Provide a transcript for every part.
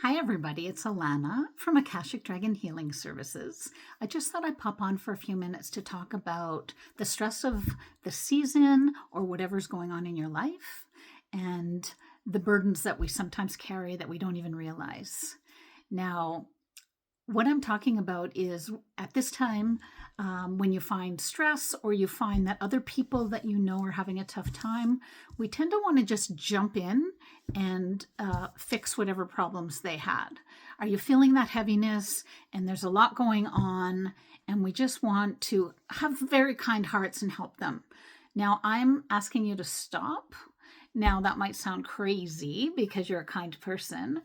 Hi, everybody. It's Alana from Akashic Dragon Healing Services. I just thought I'd pop on for a few minutes to talk about the stress of the season or whatever's going on in your life and the burdens that we sometimes carry that we don't even realize. Now, what I'm talking about is at this time, when you find stress or you find that other people that you know are having a tough time, we tend to want to just jump in and fix whatever problems they had. Are you feeling that heaviness? And there's a lot going on, and we just want to have very kind hearts and help them. Now, I'm asking you to stop. Now, that might sound crazy because you're a kind person.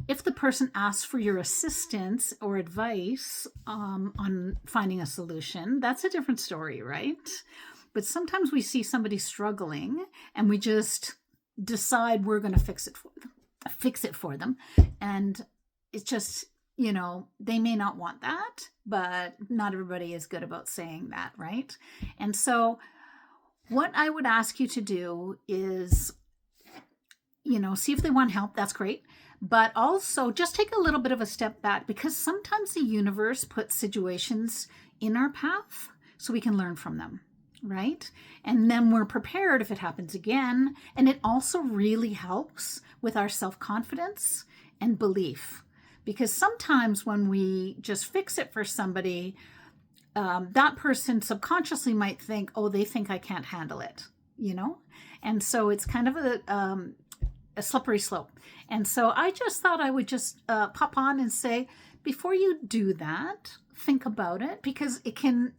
If the person asks for your assistance or advice on finding a solution, that's a different story, right? But sometimes we see somebody struggling and we just decide we're going to fix it for them. And it's just, they may not want that, but not everybody is good about saying that, right? And so what I would ask you to do is, see if they want help. That's great. But also just take a little bit of a step back, because sometimes the universe puts situations in our path so we can learn from them, right? And then we're prepared if it happens again. And it also really helps with our self-confidence and belief, because sometimes when we just fix it for somebody, that person subconsciously might think, oh, they think I can't handle it, And so it's kind of a slippery slope. And so I just thought I would just pop on and say, before you do that, think about it, because it can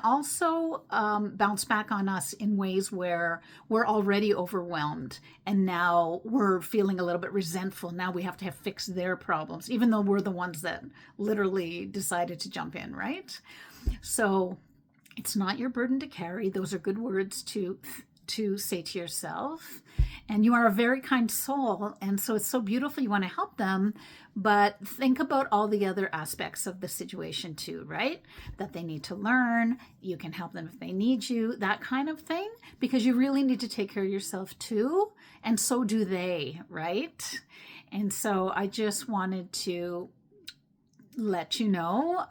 also bounce back on us in ways where we're already overwhelmed and now we're feeling a little bit resentful. Now we have to fix their problems, even though we're the ones that literally decided to jump in, right? So it's not your burden to carry. Those are good words to say to yourself. And you are a very kind soul, and so it's so beautiful. You want to help them, but think about all the other aspects of the situation too, right? That they need to learn. You can help them if they need you, that kind of thing, because you really need to take care of yourself too, and so do they, right? And so I just wanted to let you know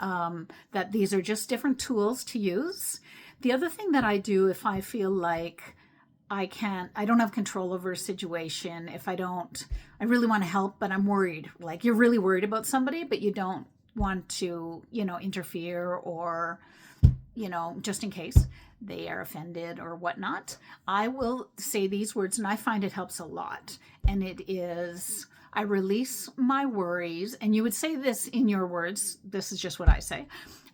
that these are just different tools to use. The other thing that I do if I feel like I don't have control over a situation, if I really want to help, but I'm worried, like you're really worried about somebody, but you don't want to, interfere or, just in case they are offended or whatnot, I will say these words, and I find it helps a lot. And it is, I release my worries. And you would say this in your words. This is just what I say.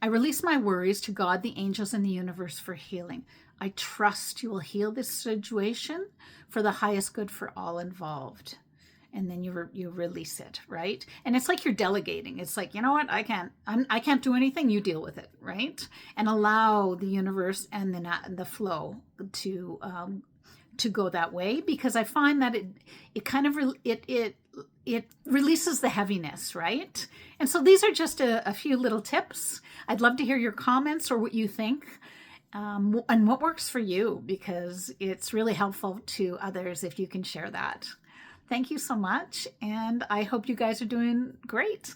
I release my worries to God, the angels, and the universe for healing. I trust you will heal this situation for the highest good for all involved. And then you release it, right? And it's like you're delegating. It's like, you know what? I can't do anything. You deal with it, right? And allow the universe and the flow to go that way, because I find that it releases the heaviness, right? And so these are just a few little tips. I'd love to hear your comments or what you think. And what works for you, because it's really helpful to others if you can share that. Thank you so much, and I hope you guys are doing great.